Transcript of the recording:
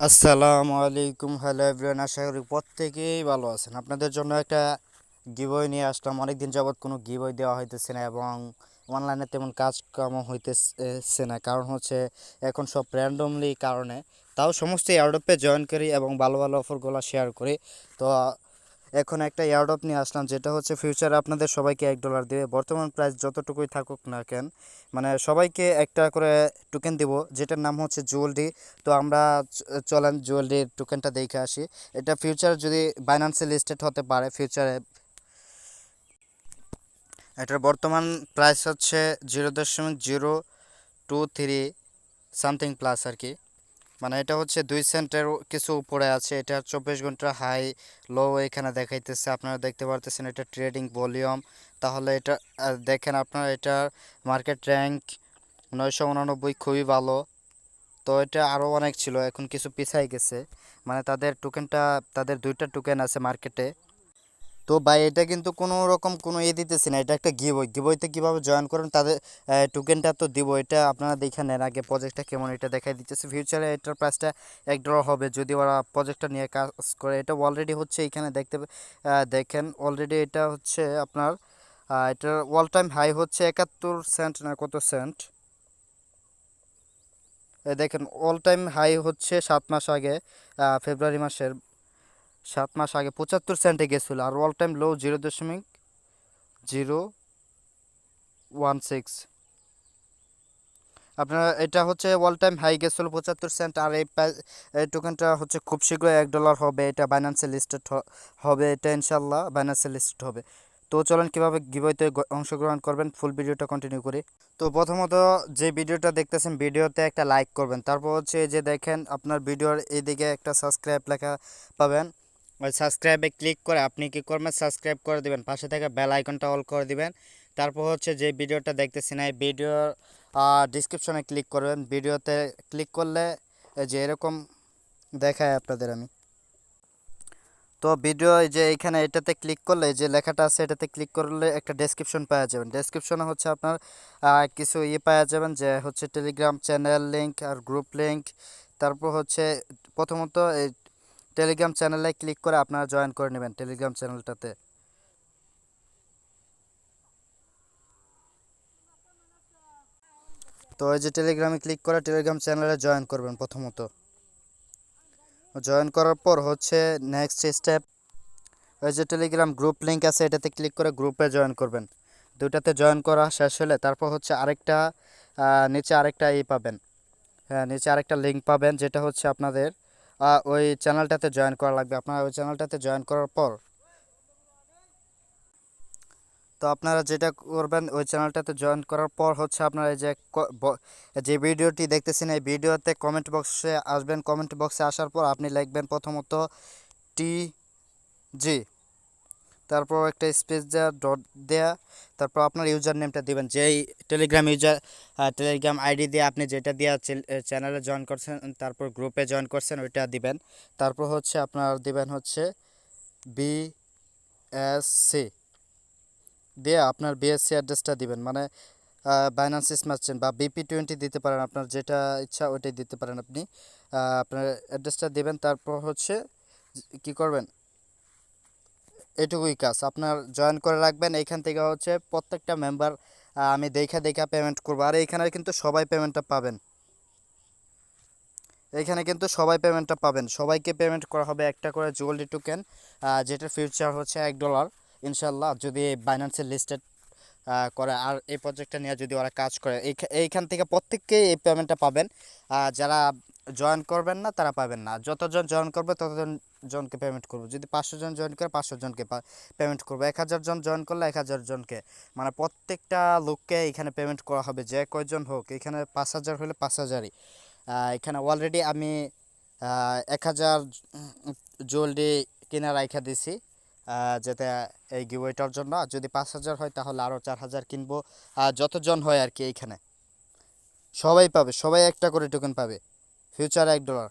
আসসালামু আলাইকুম, hello everyone. আশা করি প্রত্যেকেই ভালো আছেন। আপনাদের জন্য একটা গিভওয়ে নিয়ে আসলাম। অনেক দিন যাবৎ কোনো গিভওয়ে দেওয়া হইতেছে না এবং অনলাইনে তেমন কাজকর্ম হইতেছে না, কারণ হচ্ছে এখন সব র্যান্ডমলি কারণে। তাও সমস্ত এয়ারড্রপে জয়েন করি এবং ভালো ভালো অফারগুলো শেয়ার করি। তো এখন একটা এয়ারড্রপ নিয়ে আসলাম, যেটা হচ্ছে ফিউচারে আপনাদের সবাইকে $1 দেবে। বর্তমান প্রাইস যতটুকুই থাকুক না কেন, মানে সবাইকে একটা করে টোকেন দিব, যেটার নাম হচ্ছে জুয়েলডি। তো আমরা চলেন জুয়েলডির টোকেনটা দেখে আসি। এটা ফিউচার যদি বাইন্যান্সে লিস্টেড হতে পারে ফিউচারে। এটার বর্তমান প্রাইস হচ্ছে 0.023 সামথিং প্লাস আর কি। মানে এটা হচ্ছে 2 সেন্টের কিছু উপরে আছে। এটা 24 ঘন্টা হাই লো এখানে দেখাইতেছে, আপনারা দেখতে পারতেছেন। এটা ট্রেডিং ভলিউম, তাহলে এটা দেখেন আপনারা, এটা মার্কেট র্যাঙ্ক 999, খুবই ভালো। তো এটা আরও অনেক ছিল, এখন কিছু পিছাই গেছে। মানে তাদের টোকেনটা, তাদের 2টা টোকেন আছে মার্কেটে। তো ভাই এটা কিন্তু কোনো রকম কোনো দিতেছি না, এটা একটা গিভওয়ে। গিভওয়েতে কীভাবে জয়েন করেন, তাদের টোকেনটা তো দিব। এটা আপনারা দেখে নেন আগে প্রজেক্টটা কেমন, এটা দেখাই দিতেছে। ফিউচারে এটার প্রাইসটা $1 হবে যদি ওরা প্রজেক্টটা নিয়ে কাজ করে। এটা অলরেডি হচ্ছে এখানে দেখেন অলরেডি এটা হচ্ছে আপনার এটার অল টাইম হাই হচ্ছে 71 সেন্ট না কত সেন্ট। দেখেন অল টাইম হাই হচ্ছে 7 মাস আগে, ফেব্রুয়ারি মাসের 7 মাস আগে 75 সেন্টে গেছিলো। আর অল টাইম লো 0.016। আপনার এটা হচ্ছে অল টাইম হাই গেছিলো 75 সেন্ট। আর এই টোকেনটা হচ্ছে খুব শীঘ্রই $1 হবে। এটা বাইন্যান্সে লিস্টেড হবে, এটা ইনশাল্লাহ বাইন্যান্সে লিস্টেড হবে। তো চলেন কীভাবে গিভওয়েতে অংশগ্রহণ করবেন, ফুল ভিডিওটা কন্টিনিউ করি। তো প্রথমত যে ভিডিওটা দেখতেছেন, ভিডিওতে একটা লাইক করবেন। তারপর হচ্ছে এই যে দেখেন আপনার ভিডিওর এইদিকে একটা সাবস্ক্রাইব লেখা পাবেন। ওই সাবস্ক্রাইবে ক্লিক করে আপনি কী করবেন, সাবস্ক্রাইব করে দিবেন, পাশে থেকে বেল আইকনটা অল করে দিবেন। তারপর হচ্ছে যে ভিডিওটা দেখতেছেন এই ভিডিওর ডিসক্রিপশনে ক্লিক করবেন। ভিডিওতে ক্লিক করলে এই যে এরকম দেখায় আপনাদের আমি। তো ভিডিও এই যে এইখানে এটাতে ক্লিক করলে যে লেখাটা আছে এটাতে ক্লিক করলে একটা ডেসক্রিপশন পাওয়া যাবেন। ডেসক্রিপশনে হচ্ছে আপনার কিছু পাওয়া যাবেন, যে হচ্ছে টেলিগ্রাম চ্যানেল লিঙ্ক আর গ্রুপ লিঙ্ক। তারপর হচ্ছে প্রথমত এই টেলিগ্রাম চ্যানেলে ক্লিক করে আপনারা জয়েন করে নেবেন টেলিগ্রাম চ্যানেলটাতে। তো এই যে টেলিগ্রামে ক্লিক করে টেলিগ্রাম চ্যানেলে জয়েন করবেন প্রথমত। জয়েন করার পর হচ্ছে নেক্সট স্টেপ, ওই যে টেলিগ্রাম গ্রুপ লিঙ্ক আছে এটাতে ক্লিক করে গ্রুপে জয়েন করবেন। দুটাতে জয়েন করা শেষ হলে তারপর হচ্ছে আরেকটা নিচে আরেকটা পাবেন। হ্যাঁ, নিচে আরেকটা লিঙ্ক পাবেন, যেটা হচ্ছে আপনাদের ওই চ্যানেলটাতে জয়েন করা লাগবে। আপনারা ওই চ্যানেলটাতে জয়েন করার পর তো আপনারা যেটা করবেন, ওই চ্যানেলটাতে জয়েন করার পর হচ্ছে আপনারা এই যে যে ভিডিওটি দেখতেছেন এই ভিডিওতে কমেন্ট বক্সে আসবেন। কমেন্ট বক্সে আসার পর আপনি লিখবেন প্রথমত টি জি, তারপর একটা স্পেস দেওয়া, ডট দেয়া, তারপর আপনার ইউজার নেমটা দিবেন, যেই টেলিগ্রাম আইডি দিয়ে আপনি যেটা দিয়ে চ্যানেলে জয়েন করছেন, তারপর গ্রুপে জয়েন করছেন ওইটা দিবেন। তারপর হচ্ছে আপনার দিবেন হচ্ছে বিএসসি দিয়ে আপনার বিএসসি অ্যাড্রেসটা দিবেন। মানে বাইন্যান্স স্মার্ট চেন বা BP20 দিতে পারেন, আপনার যেটা ইচ্ছা ওইটাই দিতে পারেন আপনি। আপনার অ্যাড্রেসটা দিবেন। তারপর হচ্ছে কি করবেন, এটুকুই কাজ। আপনার জয়েন করে রাখবেন। এইখান থেকে হচ্ছে প্রত্যেকটা মেম্বার আমি দেখা পেমেন্ট করবো। আর এইখানে কিন্তু সবাই পেমেন্টটা পাবেন, এইখানে কিন্তু সবাই পেমেন্টটা পাবেন। সবাইকে পেমেন্ট করা হবে একটা করে জুয়েলরি টোকেন, যেটার ফিউচার হচ্ছে $1 ইনশাল্লাহ, যদি বাইন্যান্সের লিস্টেড করে। আর এই প্রজেক্টটা নিয়ে যদি ওরা কাজ করে, এইখান থেকে প্রত্যেককেই এই পেমেন্টটা পাবেন। যারা জয়েন করবেন না তারা পাবেন না। যতজন জয়েন করবে ততজন জনকে পেমেন্ট করবো। যদি 500 জন জয়েন করে 500 জনকে পেমেন্ট করবো। 1000 জন জয়েন করলে 1000 জনকে, মানে প্রত্যেকটা লোককে এখানে পেমেন্ট করা হবে, যে কয়জন হোক। এখানে 5000 হলে 5000ই। এখানে অলরেডি আমি 1000 জলদি কিনা রাইখা দিছি, যাতে এই গিভওয়েটার জন্য। যদি 5000 হয় তাহলে আরও 4000 কিনবো। যতজন হয় আর কি, এইখানে সবাই পাবে, সবাই একটা করে টোকেন পাবে। ফিউচার $1।